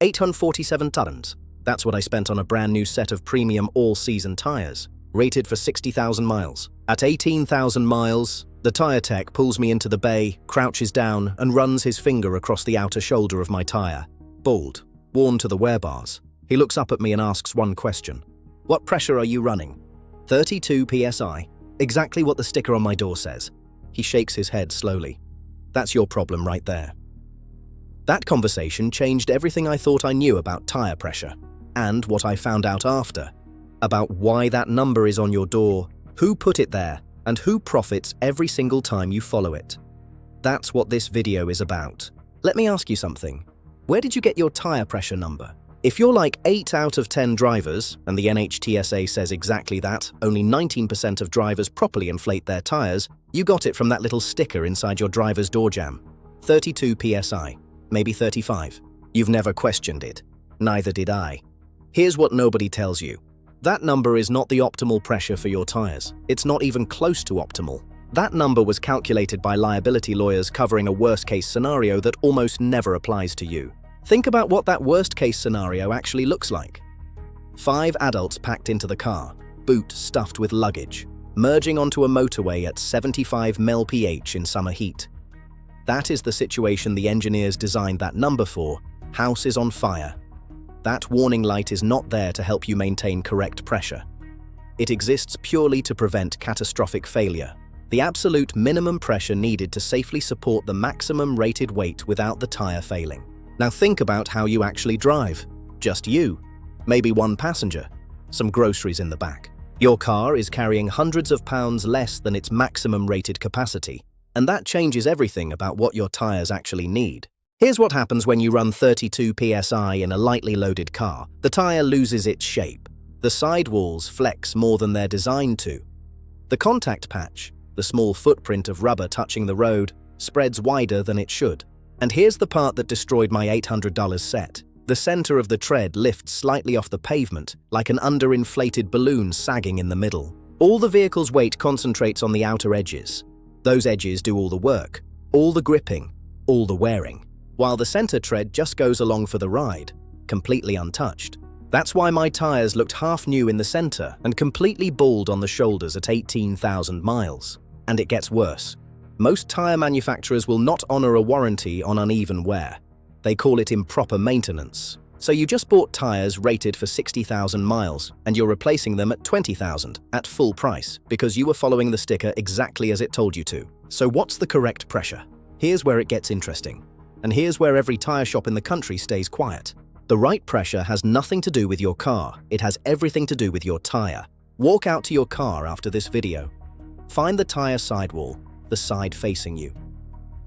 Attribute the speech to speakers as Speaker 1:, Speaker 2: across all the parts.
Speaker 1: 847 tons. That's what I spent on a brand new set of premium all-season tires, rated for 60,000 miles. At 18,000 miles, the tire tech pulls me into the bay, crouches down, and runs his finger across the outer shoulder of my tire. Bald, worn to the wear bars. He looks up at me and asks one question. What pressure are you running? 32 PSI. Exactly what the sticker on my door says. He shakes his head slowly. That's your problem right there. That conversation changed everything I thought I knew about tire pressure, and what I found out after, about why that number is on your door, who put it there, and who profits every single time you follow it. That's what this video is about. Let me ask you something. Where did you get your tire pressure number? If you're like 8 out of 10 drivers, and the NHTSA says exactly that, only 19% of drivers properly inflate their tires, you got it from that little sticker inside your driver's door jamb. 32 PSI, maybe 35. You've never questioned it. Neither did I. Here's what nobody tells you. That number is not the optimal pressure for your tires. It's not even close to optimal. That number was calculated by liability lawyers covering a worst-case scenario that almost never applies to you. Think about what that worst-case scenario actually looks like. 5 adults packed into the car, boot stuffed with luggage, merging onto a motorway at 75 mph in summer heat. That is the situation the engineers designed that number for. House is on fire. That warning light is not there to help you maintain correct pressure. It exists purely to prevent catastrophic failure. The absolute minimum pressure needed to safely support the maximum rated weight without the tire failing. Now think about how you actually drive. Just you. Maybe one passenger. Some groceries in the back. Your car is carrying hundreds of pounds less than its maximum rated capacity, and that changes everything about what your tires actually need. Here's what happens when you run 32 PSI in a lightly loaded car. The tire loses its shape. The sidewalls flex more than they're designed to. The contact patch, the small footprint of rubber touching the road, spreads wider than it should. And here's the part that destroyed my $800 set. The center of the tread lifts slightly off the pavement, like an underinflated balloon sagging in the middle. All the vehicle's weight concentrates on the outer edges. Those edges do all the work, all the gripping, all the wearing, while the center tread just goes along for the ride, completely untouched. That's why my tires looked half new in the center and completely bald on the shoulders at 18,000 miles. And it gets worse. Most tire manufacturers will not honor a warranty on uneven wear. They call it improper maintenance. So you just bought tires rated for 60,000 miles, and you're replacing them at 20,000 at full price because you were following the sticker exactly as it told you to. So what's the correct pressure? Here's where it gets interesting. And here's where every tire shop in the country stays quiet. The right pressure has nothing to do with your car. It has everything to do with your tire. Walk out to your car after this video. Find the tire sidewall, the side facing you.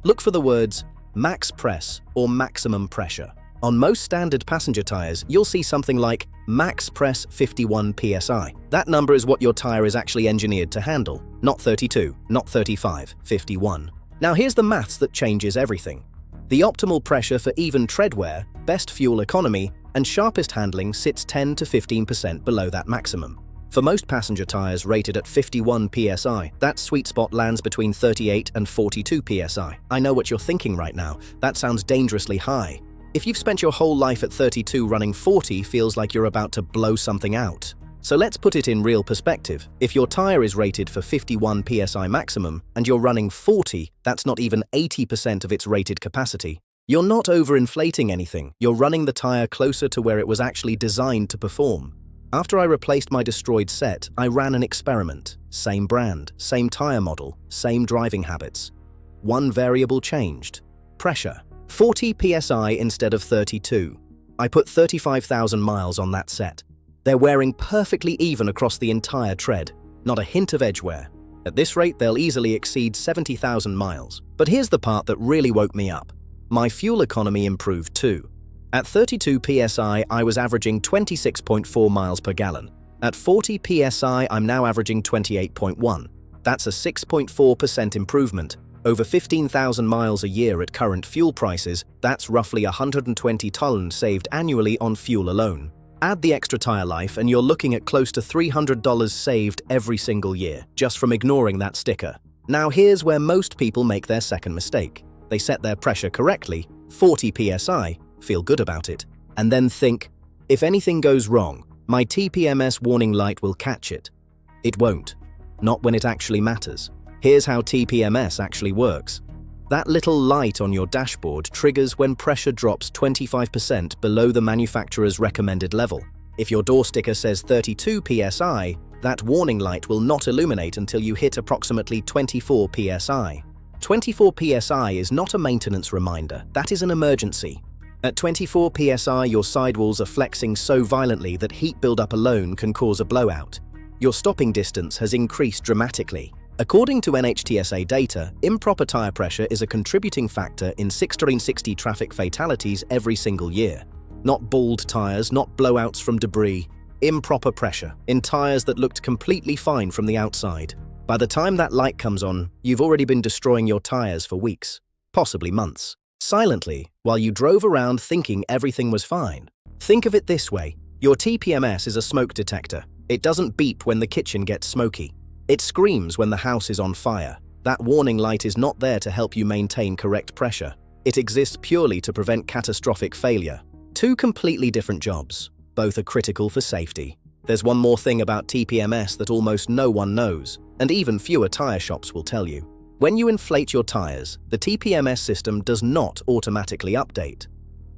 Speaker 1: Look for the words max press or maximum pressure. On most standard passenger tires, you'll see something like max press 51 PSI. That number is what your tire is actually engineered to handle. Not 32, not 35, 51. Now here's the maths that changes everything. The optimal pressure for even tread wear, best fuel economy, and sharpest handling sits 10 to 15% below that maximum. For most passenger tires rated at 51 PSI, that sweet spot lands between 38 and 42 PSI. I know what you're thinking right now. That sounds dangerously high. If you've spent your whole life at 32, running 40 feels like you're about to blow something out. So let's put it in real perspective. If your tire is rated for 51 PSI maximum and you're running 40, that's not even 80% of its rated capacity. You're not overinflating anything. You're running the tire closer to where it was actually designed to perform. After I replaced my destroyed set, I ran an experiment. Same brand, same tire model, same driving habits. One variable changed. Pressure. 40 PSI instead of 32. I put 35,000 miles on that set. They're wearing perfectly even across the entire tread, not a hint of edge wear. At this rate, they'll easily exceed 70,000 miles. But here's the part that really woke me up. My fuel economy improved too. At 32 PSI, I was averaging 26.4 miles per gallon. At 40 PSI, I'm now averaging 28.1. That's a 6.4% improvement. Over 15,000 miles a year at current fuel prices, that's roughly 120 tons saved annually on fuel alone. Add the extra tire life and you're looking at close to $300 saved every single year, just from ignoring that sticker. Now here's where most people make their second mistake. They set their pressure correctly, 40 PSI, feel good about it. And then think, if anything goes wrong, my TPMS warning light will catch it. It won't. Not when it actually matters. Here's how TPMS actually works. That little light on your dashboard triggers when pressure drops 25% below the manufacturer's recommended level. If your door sticker says 32 PSI, that warning light will not illuminate until you hit approximately 24 PSI. 24 PSI is not a maintenance reminder, that is an emergency. At 24 PSI, your sidewalls are flexing so violently that heat buildup alone can cause a blowout. Your stopping distance has increased dramatically. According to NHTSA data, improper tire pressure is a contributing factor in 660 traffic fatalities every single year. Not bald tires, not blowouts from debris. Improper pressure in tires that looked completely fine from the outside. By the time that light comes on, you've already been destroying your tires for weeks, possibly months. Silently, while you drove around thinking everything was fine. Think of it this way, your TPMS is a smoke detector. It doesn't beep when the kitchen gets smoky. It screams when the house is on fire. That warning light is not there to help you maintain correct pressure. It exists purely to prevent catastrophic failure. Two completely different jobs. Both are critical for safety. There's one more thing about TPMS that almost no one knows, and even fewer tire shops will tell you. When you inflate your tires, the TPMS system does not automatically update.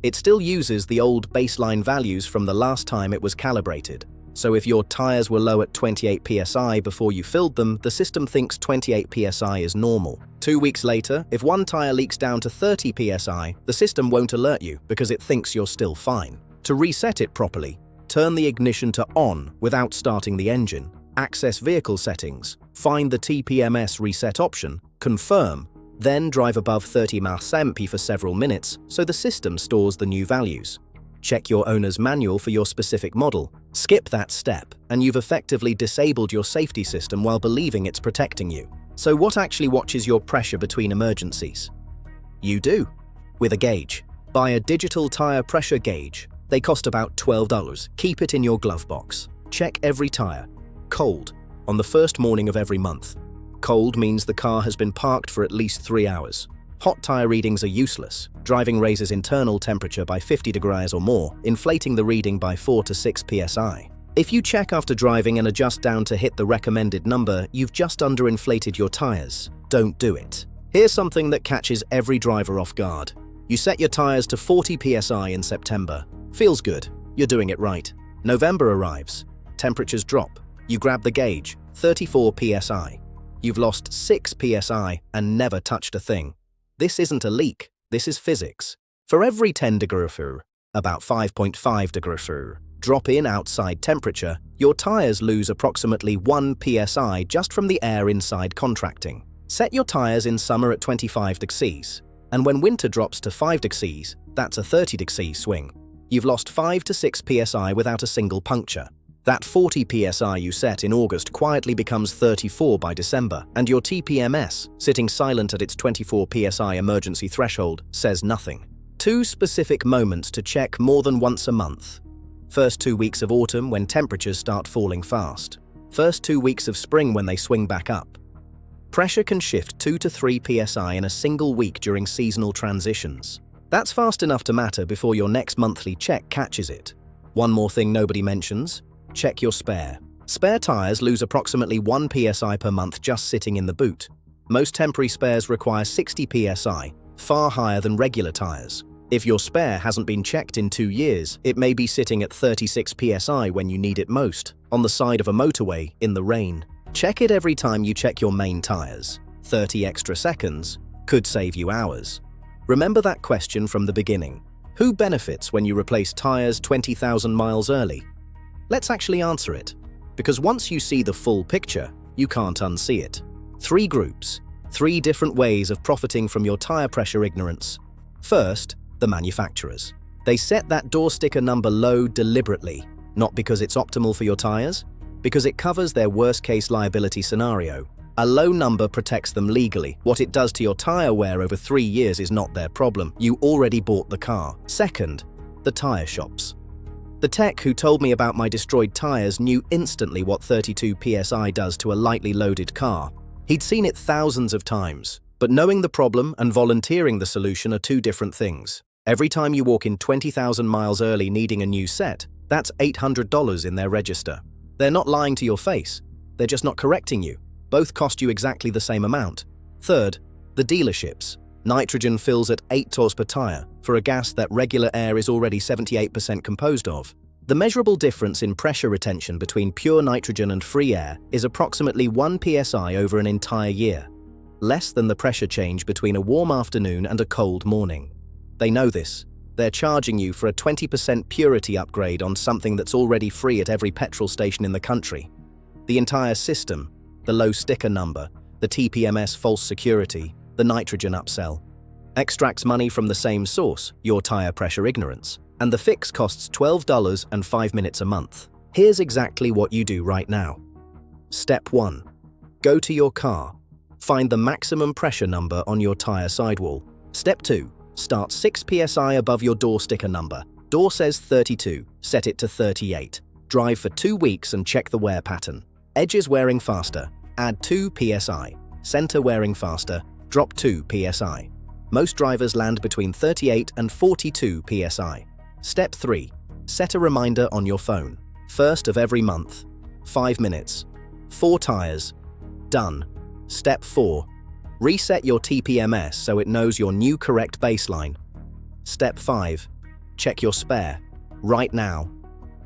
Speaker 1: It still uses the old baseline values from the last time it was calibrated. So if your tires were low at 28 PSI before you filled them, the system thinks 28 PSI is normal. 2 weeks later, if one tire leaks down to 30 PSI, the system won't alert you because it thinks you're still fine. To reset it properly, turn the ignition to on without starting the engine, access vehicle settings, find the TPMS reset option, confirm, then drive above 30 mph for several minutes so the system stores the new values. Check your owner's manual for your specific model. Skip that step, and you've effectively disabled your safety system while believing it's protecting you. So what actually watches your pressure between emergencies? You do. With a gauge. Buy a digital tire pressure gauge. They cost about $12. Keep it in your glove box. Check every tire. Cold. On the first morning of every month. Cold means the car has been parked for at least 3 hours. Hot tire readings are useless. Driving raises internal temperature by 50 degrees or more, inflating the reading by 4 to 6 psi. If you check after driving and adjust down to hit the recommended number, you've just underinflated your tires. Don't do it. Here's something that catches every driver off guard. You set your tires to 40 psi in September. Feels good. You're doing it right. November arrives. Temperatures drop. You grab the gauge. 34 psi. You've lost 6 psi and never touched a thing. This isn't a leak, this is physics. For every 10 degrees, about 5.5 degrees, drop in outside temperature, your tires lose approximately 1 psi just from the air inside contracting. Set your tires in summer at 25 degrees, and when winter drops to 5 degrees, that's a 30 degrees swing. You've lost 5 to 6 psi without a single puncture. That 40 psi you set in August quietly becomes 34 by December, and your TPMS, sitting silent at its 24 psi emergency threshold, says nothing. 2 specific moments to check more than once a month. First 2 weeks of autumn when temperatures start falling fast. First 2 weeks of spring when they swing back up. Pressure can shift 2 to 3 psi in a single week during seasonal transitions. That's fast enough to matter before your next monthly check catches it. One more thing nobody mentions. Check your spare. Spare tires lose approximately 1 psi per month just sitting in the boot. Most temporary spares require 60 psi, far higher than regular tires. If your spare hasn't been checked in 2 years, it may be sitting at 36 psi when you need it most, on the side of a motorway, in the rain. Check it every time you check your main tires. 30 extra seconds could save you hours. Remember that question from the beginning. Who benefits when you replace tires 20,000 miles early? Let's actually answer it, because once you see the full picture, you can't unsee it. 3 groups, 3 different ways of profiting from your tire pressure ignorance. First, the manufacturers. They set that door sticker number low deliberately, not because it's optimal for your tires, because it covers their worst-case liability scenario. A low number protects them legally. What it does to your tire wear over 3 years is not their problem. You already bought the car. Second, the tire shops. The tech who told me about my destroyed tires knew instantly what 32 psi does to a lightly loaded car. He'd seen it thousands of times, but knowing the problem and volunteering the solution are 2 different things. Every time you walk in 20,000 miles early needing a new set, that's $800 in their register. They're not lying to your face. They're just not correcting you. Both cost you exactly the same amount. Third, the dealerships. Nitrogen fills at 8 torrs per tire for a gas that regular air is already 78% composed of. The measurable difference in pressure retention between pure nitrogen and free air is approximately 1 PSI over an entire year, less than the pressure change between a warm afternoon and a cold morning. They know this. They're charging you for a 20% purity upgrade on something that's already free at every petrol station in the country. The entire system, the low sticker number, the TPMS false security, the nitrogen upsell, extracts money from the same source, your tire pressure ignorance, and the fix costs $12 and 5 minutes a month. Here's exactly what you do right now. Step 1. Go to your car. Find the maximum pressure number on your tire sidewall. Step 2. Start 6 PSI above your door sticker number. Door says 32, set it to 38. Drive for 2 weeks and check the wear pattern. Edges wearing faster, add 2 PSI. Center wearing faster, drop 2 PSI. Most drivers land between 38 and 42 PSI. Step 3. Set a reminder on your phone. First of every month. 5 minutes. 4 tires. Done. Step 4. Reset your TPMS so it knows your new correct baseline. Step 5. Check your spare. Right now.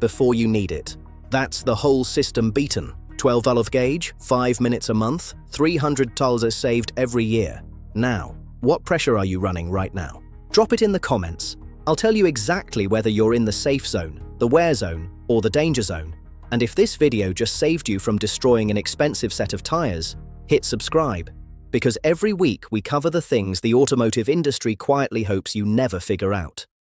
Speaker 1: Before you need it. That's the whole system beaten. $12 gauge, 5 minutes a month, $300 saved every year. Now, what pressure are you running right now? Drop it in the comments. I'll tell you exactly whether you're in the safe zone, the wear zone, or the danger zone. And if this video just saved you from destroying an expensive set of tires, hit subscribe. Because every week we cover the things the automotive industry quietly hopes you never figure out.